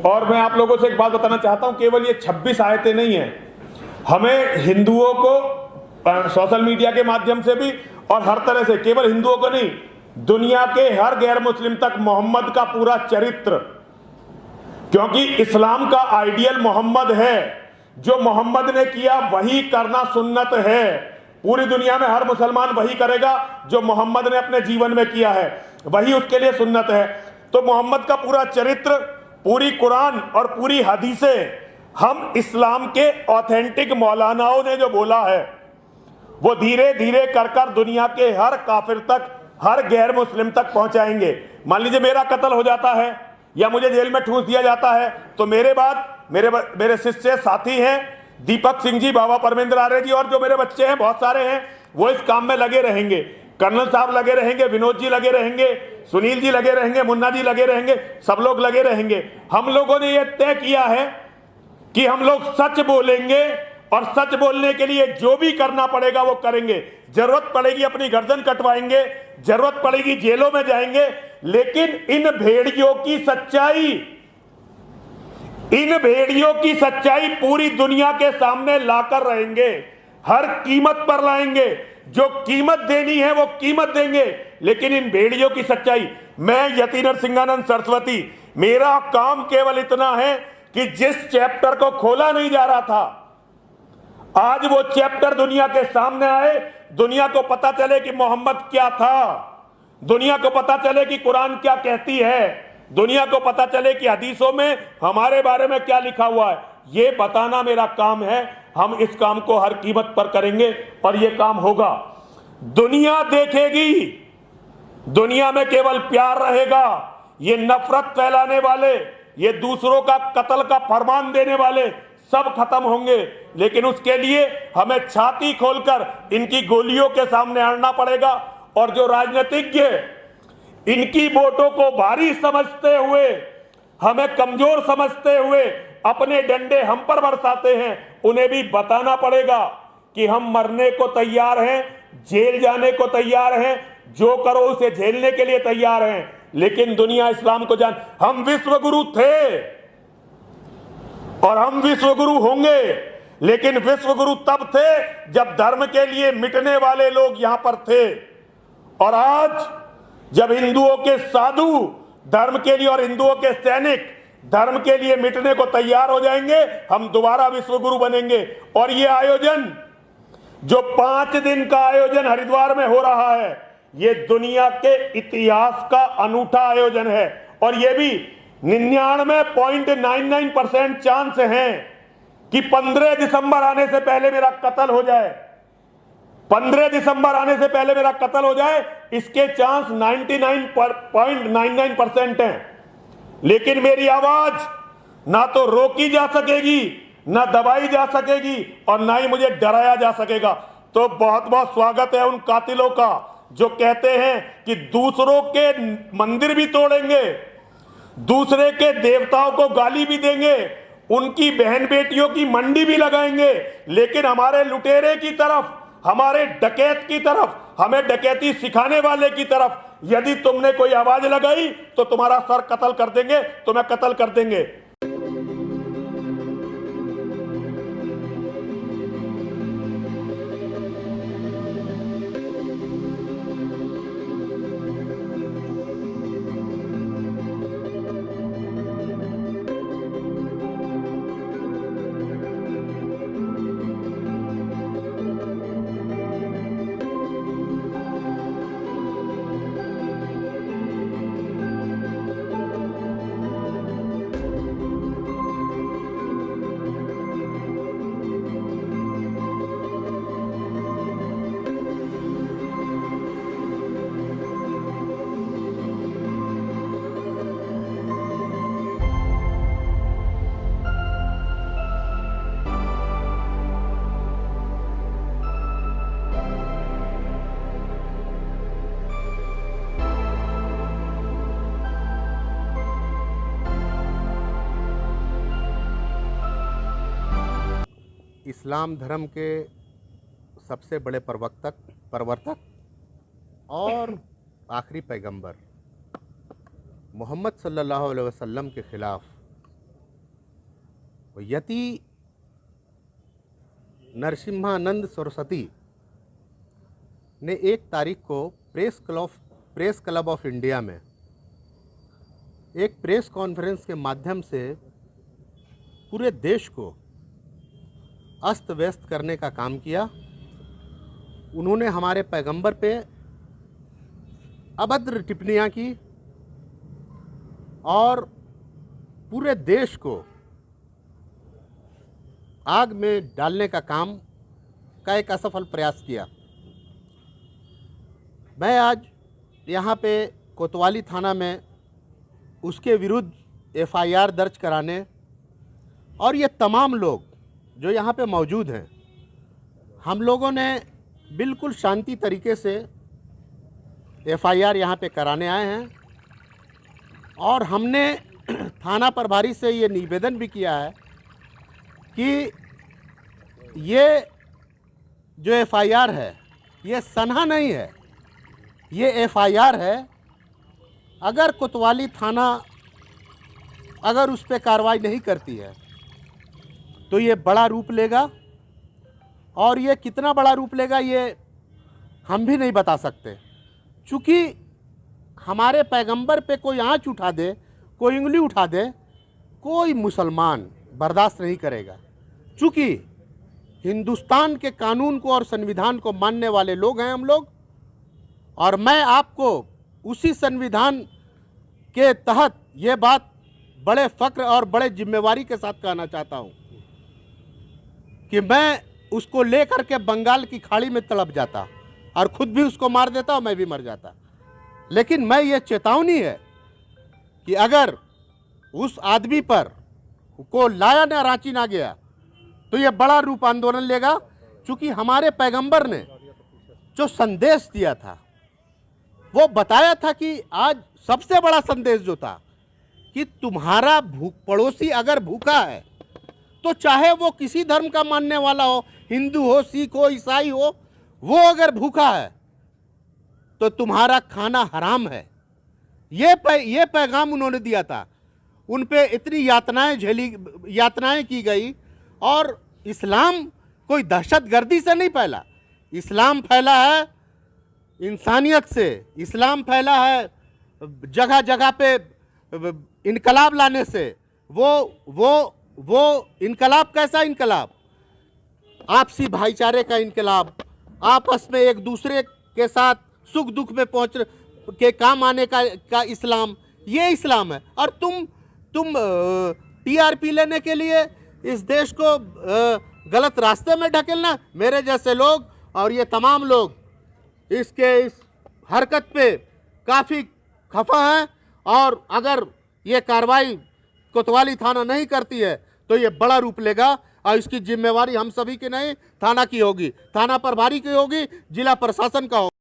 और मैं आप लोगों से एक बात बताना चाहता हूं, केवल ये 26 आयतें नहीं हैं, हमें हिंदुओं को सोशल मीडिया के माध्यम से भी और हर तरह से, केवल हिंदुओं को नहीं, दुनिया के हर गैर मुस्लिम तक मोहम्मद का पूरा चरित्र, क्योंकि इस्लाम का आइडियल मोहम्मद है। जो मोहम्मद ने किया वही करना सुन्नत है। पूरी दुनिया में हर मुसलमान वही करेगा जो मोहम्मद ने अपने जीवन में किया है, वही उसके लिए सुन्नत है। तो मोहम्मद का पूरा चरित्र, पूरी कुरान और पूरी हदीसें, हम इस्लाम के ऑथेंटिक मौलानाओं ने जो बोला है वो धीरे धीरे कर कर दुनिया के हर काफिर तक, हर गैर मुस्लिम तक पहुंचाएंगे। मान लीजिए मेरा कत्ल हो जाता है या मुझे जेल में ठूस दिया जाता है, तो मेरे बाद मेरे शिष्य साथी हैं दीपक सिंह जी, बाबा परमेंद्र आर्य जी, और जो मेरे बच्चे हैं बहुत सारे हैं, वो इस काम में लगे रहेंगे। कर्नल साहब लगे रहेंगे, विनोद जी लगे रहेंगे, सुनील जी लगे रहेंगे, मुन्ना जी लगे रहेंगे, सब लोग लगे रहेंगे। हम लोगों ने यह तय किया है कि हम लोग सच बोलेंगे और सच बोलने के लिए जो भी करना पड़ेगा वो करेंगे। जरूरत पड़ेगी अपनी गर्दन कटवाएंगे, जरूरत पड़ेगी जेलों में जाएंगे, लेकिन इन भेड़ियों की सच्चाई पूरी दुनिया के सामने लाकर रहेंगे। हर कीमत पर लाएंगे, जो कीमत देनी है वो कीमत देंगे, लेकिन इन भेड़ियों की सच्चाई। मैं यति नरसिंहानंद सरस्वती, मेरा काम केवल इतना है कि जिस चैप्टर को खोला नहीं जा रहा था, आज वो चैप्टर दुनिया के सामने आए, दुनिया को पता चले कि मोहम्मद क्या था, दुनिया को पता चले कि कुरान क्या कहती है, दुनिया को पता चले कि हदीसों में हमारे बारे में क्या लिखा हुआ है। ये बताना मेरा काम है। हम इस काम को हर कीमत पर करेंगे और ये काम होगा। दुनिया देखेगी, दुनिया में केवल प्यार रहेगा। ये नफरत फैलाने वाले, ये दूसरों का कत्ल का फरमान देने वाले सब खत्म होंगे, लेकिन उसके लिए हमें छाती खोलकर इनकी गोलियों के सामने अड़ना पड़ेगा। और जो राजनीतिज्ञ इनकी वोटों को भारी समझते हुए, हमें कमजोर समझते हुए अपने डंडे हम पर बरसाते हैं, उन्हें भी बताना पड़ेगा कि हम मरने को तैयार हैं, जेल जाने को तैयार हैं, जो करो उसे झेलने के लिए तैयार हैं, लेकिन दुनिया इस्लाम को हम विश्व गुरु थे और हम विश्व गुरु होंगे, लेकिन विश्व गुरु तब थे जब धर्म के लिए मिटने वाले लोग यहां पर थे। और आज जब हिंदुओं के साधु धर्म के लिए और हिंदुओं के सैनिक धर्म के लिए मिटने को तैयार हो जाएंगे, हम दोबारा विश्व गुरु बनेंगे। और ये आयोजन, जो 5 दिन का आयोजन हरिद्वार में हो रहा है, ये दुनिया के इतिहास का अनूठा आयोजन है। और ये भी 99.99% चांस है कि 15 दिसंबर आने से पहले मेरा कत्ल हो जाए। 15 दिसंबर आने से पहले मेरा कत्ल हो जाए, इसके चांस 99.99% हैं। लेकिन मेरी आवाज ना तो रोकी जा सकेगी, ना दबाई जा सकेगी, और ना ही मुझे डराया जा सकेगा। तो बहुत बहुत स्वागत है उन कातिलों का जो कहते हैं कि दूसरों के मंदिर भी तोड़ेंगे, दूसरे के देवताओं को गाली भी देंगे, उनकी बहन बेटियों की मंडी भी लगाएंगे, लेकिन हमारे लुटेरे की तरफ, हमारे डकैत की तरफ, हमें डकैती सिखाने वाले की तरफ यदि तुमने कोई आवाज लगाई तो तुम्हारा सर कत्ल कर देंगे, तुम्हें कत्ल कर देंगे। इस्लाम धर्म के सबसे बड़े प्रवर्तक और आखिरी पैगंबर मोहम्मद सल्लल्लाहु अलैहि वसल्लम के ख़िलाफ़ यति नरसिम्हानंद सरस्वती ने 1 तारीख को प्रेस क्लब ऑफ इंडिया में एक प्रेस कॉन्फ्रेंस के माध्यम से पूरे देश को अस्त व्यस्त करने का काम किया। उन्होंने हमारे पैगंबर पे अभद्र टिप्पणियाँ की और पूरे देश को आग में डालने का काम का एक असफल प्रयास किया। मैं आज यहाँ पे कोतवाली थाना में उसके विरुद्ध एफआईआर दर्ज कराने और ये तमाम लोग जो यहाँ पे मौजूद हैं, हम लोगों ने बिल्कुल शांति तरीके से एफआईआर यहाँ पे कराने आए हैं और हमने थाना प्रभारी से ये निवेदन भी किया है कि ये जो एफआईआर है ये सनहा नहीं है, ये एफआईआर है। अगर कोतवाली थाना अगर उस पर कार्रवाई नहीं करती है तो ये बड़ा रूप लेगा और ये कितना बड़ा रूप लेगा ये हम भी नहीं बता सकते, क्योंकि हमारे पैगंबर पे कोई आँच उठा दे, कोई उंगली उठा दे, कोई मुसलमान बर्दाश्त नहीं करेगा। चूँकि हिंदुस्तान के कानून को और संविधान को मानने वाले लोग हैं हम लोग, और मैं आपको उसी संविधान के तहत ये बात बड़े फ़ख्र और बड़े जिम्मेवारी के साथ कहना चाहता हूँ कि मैं उसको लेकर के बंगाल की खाड़ी में तड़प जाता और ख़ुद भी उसको मार देता और मैं भी मर जाता। लेकिन मैं ये चेतावनी है कि अगर उस आदमी पर को लाया ना रांची ना गया तो ये बड़ा रूप आंदोलन लेगा, क्योंकि हमारे पैगंबर ने जो संदेश दिया था वो बताया था कि आज सबसे बड़ा संदेश जो था कि तुम्हारा पड़ोसी अगर भूखा है तो चाहे वो किसी धर्म का मानने वाला हो, हिंदू हो, सिख हो, ईसाई हो, वो अगर भूखा है तो तुम्हारा खाना हराम है। ये पैगाम उन्होंने दिया था। उन पे इतनी यातनाएं की गई और इस्लाम कोई दहशतगर्दी से नहीं फैला, इस्लाम फैला है इंसानियत से। इस्लाम फैला है जगह जगह पे इनकलाब लाने से। वो इनकलाब कैसा इनकलाब? आपसी भाईचारे का इनकलाब, आपस में एक दूसरे के साथ सुख दुख में पहुंच के काम आने का इस्लाम, ये इस्लाम है। और तुम टीआरपी लेने के लिए इस देश को गलत रास्ते में ढकेलना, मेरे जैसे लोग और ये तमाम लोग इस हरकत पे काफ़ी खफा हैं। और अगर ये कार्रवाई कोतवाली थाना नहीं करती है तो ये बड़ा रूप लेगा और इसकी जिम्मेवारी हम सभी की नहीं, थाना की होगी, थाना प्रभारी की होगी, जिला प्रशासन का होगा।